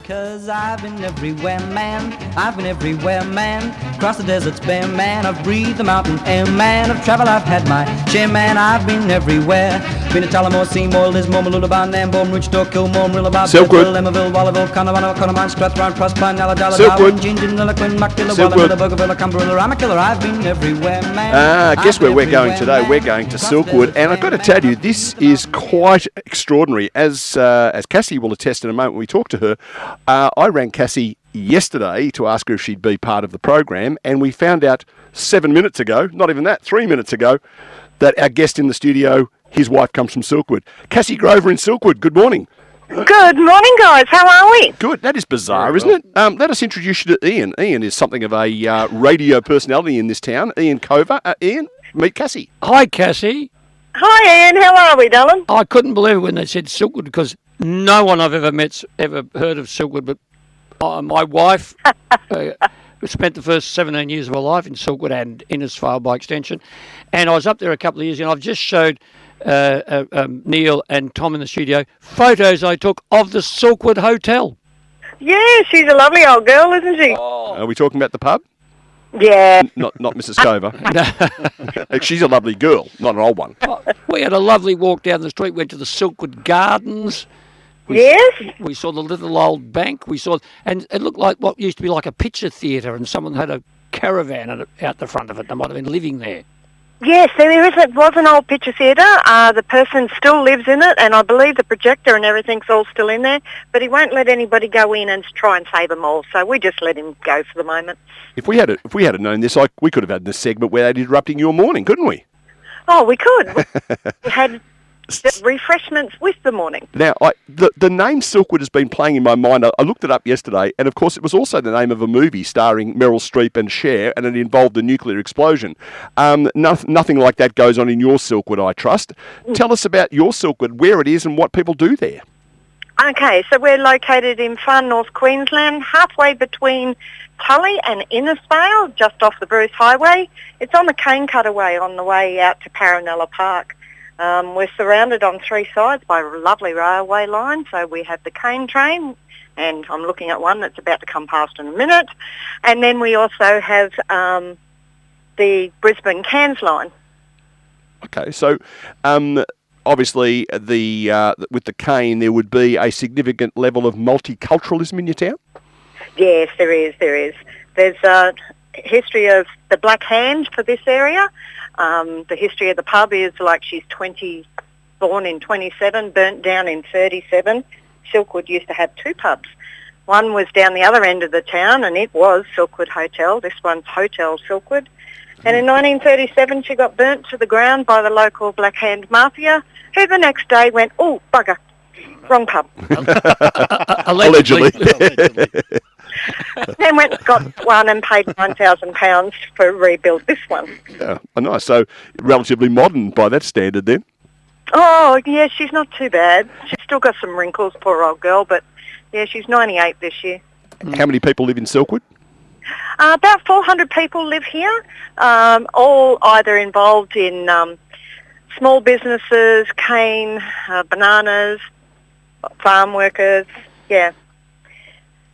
'Cause I've been everywhere, man. I've been everywhere, man. Across the deserts bare, man. I've breathed the mountain air, man. I've traveled, I've had my share, man. I've been everywhere. Been to Tullamore, Seymour, Lismore, Mooloolaba, Nambour, Roochdore, Kilmore, Mooloolaba, Silkwood, Emmaville, Wallaville, Connemara, Connemara, Strathrown, Proserpine, Alladala, Silkwood, Darwin, Gingin, Nilliquin, Muckdilla, Wallamilla, Bougainville, Cumberland, Ramakiller. I've been everywhere, man. Guess where we're going today? We're going to Silkwood, and I've got to tell you, this is quite extraordinary. As Cassie will attest in a moment when we talk to her, I rang Cassie yesterday to ask her if she'd be part of the program, and we found out 7 minutes ago, not even that, 3 minutes ago, that our guest in the studio, his wife comes from Silkwood. Cassie Grover in Silkwood, good morning. Good morning, guys. How are we? Good. That is bizarre, isn't it? Let us introduce you to Ian. Ian is something of a radio personality in this town. Ian Cover. Ian, meet Cassie. Hi, Cassie. Hi, Ian. How are we, darling? I couldn't believe it when they said Silkwood because no one I've ever met ever heard of Silkwood, but my wife spent the first 17 years of her life in Silkwood and Innisfail by extension, and I was up there a couple of years, and I've just showed Neil and Tom in the studio photos I took of the Silkwood Hotel. Yeah, she's a lovely old girl, isn't she? Oh. Are we talking about the pub? Yeah. Not Mrs. Cover. She's a lovely girl, not an old one. We had a lovely walk down the street, went to the Silkwood Gardens. We saw the little old bank. And it looked like what used to be like a picture theatre, and someone had a caravan out the front of it. They might have been living there. Yes, it was an old picture theatre. The person still lives in it, and I believe the projector and everything's all still in there, but he won't let anybody go in and try and save them all, so we just let him go for the moment. If we had known this, we could have had this segment where they're interrupting your morning, couldn't we? Oh, we could. We had refreshments with the morning. Now, the name Silkwood has been playing in my mind. I looked it up yesterday, and of course it was also the name of a movie starring Meryl Streep and Cher, and it involved a nuclear explosion. Nothing like that goes on in your Silkwood, I trust. Tell us about your Silkwood, where it is and what people do there. Okay, so we're located in far north Queensland, halfway between Tully and Innisfail, just off the Bruce Highway. It's on the Cane Cutaway on the way out to Paranella Park. We're surrounded on three sides by a lovely railway line, so we have the Cane train, and I'm looking at one that's about to come past in a minute, and then we also have the Brisbane Cairns line. Okay, so obviously with the cane there would be a significant level of multiculturalism in your town? Yes, there is. There's a history of the Black Hand for this area. The history of the pub is like she's born in 27, burnt down in 37. Silkwood used to have two pubs. One was down the other end of the town, and it was Silkwood Hotel. This one's Hotel Silkwood. And in 1937, she got burnt to the ground by the local Black Hand Mafia, who the next day went, oh, bugger, wrong pub. Allegedly. Then went and got one and paid £9,000 to rebuild this one. Yeah, nice. So relatively modern by that standard then. Oh, yeah, she's not too bad. She's still got some wrinkles, poor old girl, but yeah, she's 98 this year. How many people live in Silkwood? About 400 people live here, all either involved in small businesses, cane, bananas, farm workers, yeah.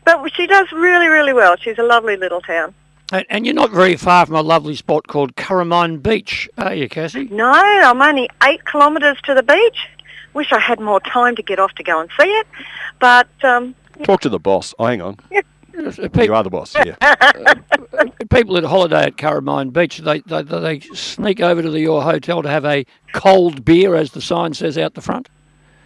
But she does really, really well. She's a lovely little town. And you're not very far from a lovely spot called Curramine Beach, are you, Cassie? No, I'm only 8 kilometres to the beach. Wish I had more time to get off to go and see it. But talk to the boss. Oh, hang on. Yeah. You are the boss, yeah. People that holiday at Curramine Beach, they sneak over to your hotel to have a cold beer, as the sign says out the front?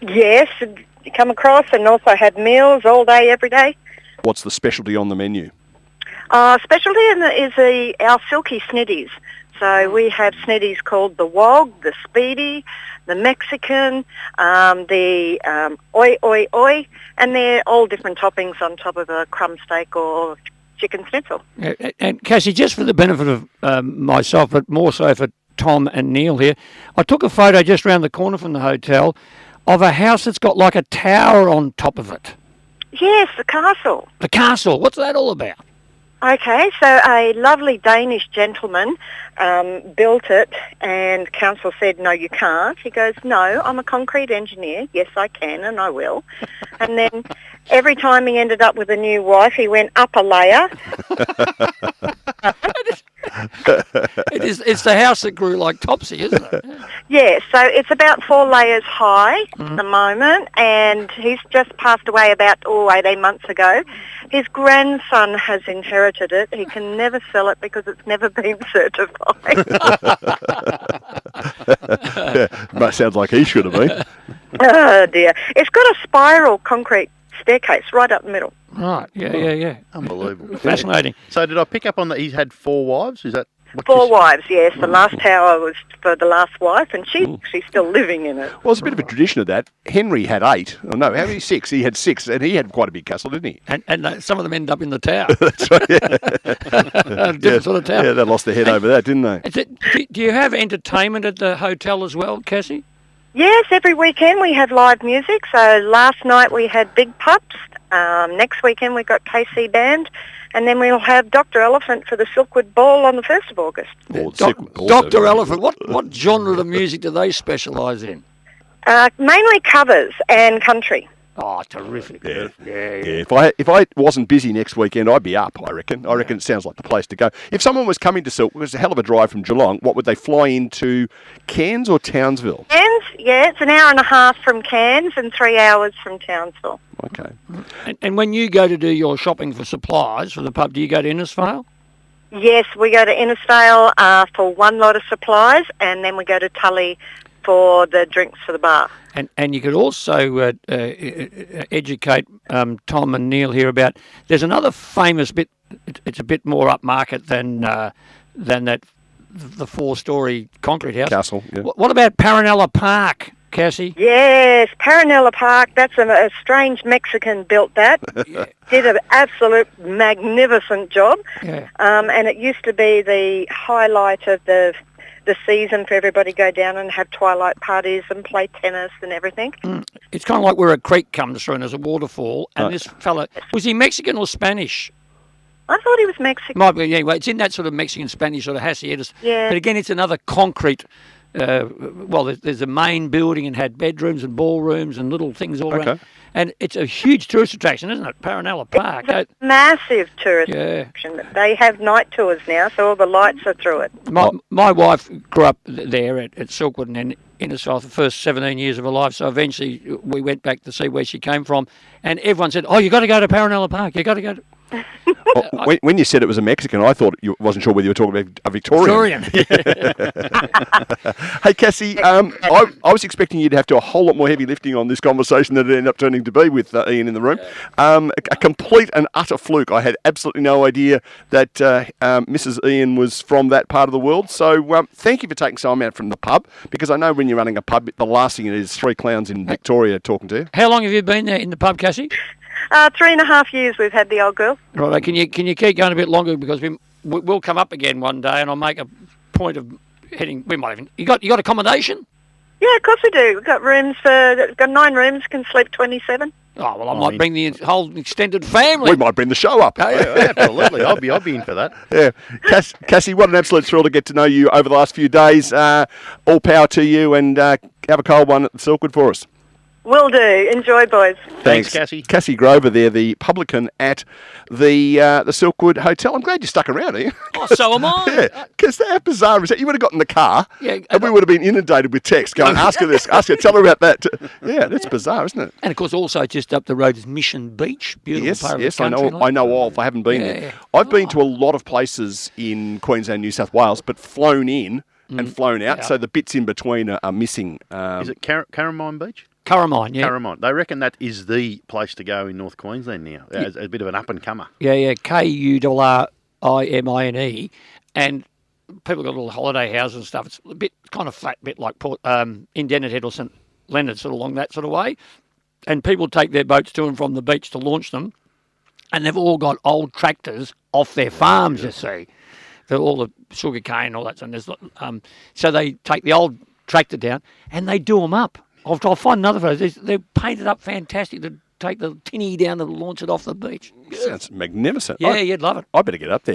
Yes, you come across and also have meals all day, every day. What's the specialty on the menu? Specialty is our silky snitties. So we have snitties called the Wog, the Speedy, the Mexican, the Oi Oi Oi, and they're all different toppings on top of a crumb steak or chicken schnitzel. And Cassie, just for the benefit of myself, but more so for Tom and Neil here, I took a photo just around the corner from the hotel of a house that's got like a tower on top of it. Yes, the castle. The castle. What's that all about? Okay, so a lovely Danish gentleman built it, and council said, no, you can't. He goes, no, I'm a concrete engineer. Yes, I can, and I will. And then Every time he ended up with a new wife, he went up a layer. It's the house that grew like Topsy, isn't it? Yeah, so it's about 4 layers high at the moment, and he's just passed away about 18 months ago. His grandson has inherited it. He can never sell it because it's never been certified. That sounds like he should have been. Oh dear. It's got a spiral concrete staircase right up the middle. Right, yeah. Unbelievable. Fascinating. So did I pick up on that he's had 4 wives? Is that what 4 wives, yes. The last tower was for the last wife, and she's still living in it. Well, it's a bit of a tradition of that. Henry had 8. Oh, no, how many? 6. He had 6, and he had quite a big castle, didn't he? And some of them end up in the tower. That's right, yeah. Different sort of tower. Yeah, they lost their head over that, didn't they? Do you have entertainment at the hotel as well, Cassie? Yes, every weekend we have live music. So last night we had Big Pups. Next weekend we've got Cassie Band. And then we'll have Dr. Elephant for the Silkwood Ball on the 1st of August. Dr. Elephant, what genre of music do they specialise in? Mainly covers and country. Oh, terrific. Yeah. If I wasn't busy next weekend, I'd be up, I reckon. I reckon it sounds like the place to go. If someone was coming to Silkwood, it was a hell of a drive from Geelong, what would they fly into, Cairns or Townsville? Cairns, yeah, it's an hour and a half from Cairns and 3 hours from Townsville. Okay. And when you go to do your shopping for supplies for the pub, do you go to Innisfail? Yes, we go to Innisfail for one lot of supplies, and then we go to Tully for the drinks for the bar. And you could also educate Tom and Neil here about, there's another famous bit, it's a bit more upmarket than that, the 4-storey concrete house. Castle, yeah. What about Paranella Park, Cassie? Yes, Paranella Park, that's a strange Mexican built that. Did an absolute magnificent job. Yeah. And it used to be the highlight of the season for everybody to go down and have twilight parties and play tennis and everything. It's kind of like where a creek comes through and there's a waterfall, and this fella, was he Mexican or Spanish? I thought he was Mexican. Might be, anyway, it's in that sort of Mexican-Spanish sort of haciendas. Yeah. But again, it's another concrete, there's a main building and had bedrooms and ballrooms and little things all around. And it's a huge tourist attraction, isn't it? Paranella Park. It's a massive tourist attraction. They have night tours now, so all the lights are through it. My wife grew up there at Silkwood and in Innisfail for the first 17 years of her life, so eventually we went back to see where she came from, and everyone said, you got to go to Paranella Park, you got to go to... When you said it was a Mexican, I thought you wasn't sure whether you were talking about a Victorian. Hey, Cassie, I was expecting you to have to do a whole lot more heavy lifting on this conversation than it ended up turning to be with Ian in the room. A complete and utter fluke. I had absolutely no idea that Mrs. Ian was from that part of the world. So thank you for taking some out from the pub, because I know when you're running a pub, the last thing it is 3 clowns in Victoria talking to you. How long have you been there in the pub, Cassie? 3.5 years we've had the old girl. Right, can you keep going a bit longer, because we'll come up again one day, and I'll make a point of heading. We might even. You got accommodation? Yeah, of course we do. We've got rooms got 9 rooms. Can sleep 27. Oh well, I might bring the whole extended family. We might bring the show up. Absolutely, I'll be in for that. Yeah, Cassie, what an absolute thrill to get to know you over the last few days. All power to you, and have a cold one at Silkwood for us. Will do. Enjoy, boys. Thanks, Cassie. Cassie Grover there, the publican at the Silkwood Hotel. I'm glad you stuck around, Ian. Oh, so am I. Yeah, because how bizarre is that? You would have got in the car, and we would have been inundated with texts going, ask her this, tell her about that. Yeah, that's bizarre, isn't it? And of course, also just up the road is Mission Beach, beautiful part of the country. I know of. I haven't been there. I've been to a lot of places in Queensland, New South Wales, but flown in and flown out, so the bits in between are missing. Is it Carramine Beach? Curramine, yeah. Curramine. They reckon that is the place to go in North Queensland now, as a bit of an up-and-comer. Yeah, Kurrimine. And people got little holiday houses and stuff. It's a bit kind of flat, bit like Indented Head or St Leonard, sort of along that sort of way. And people take their boats to and from the beach to launch them. And they've all got old tractors off their farms, you see. All the sugar cane and all that. So they take the old tractor down and they do them up. I'll find another photo. They're painted up fantastic to take the tinny down and launch it off the beach. Sounds magnificent. Yeah, you'd love it. I better get up there.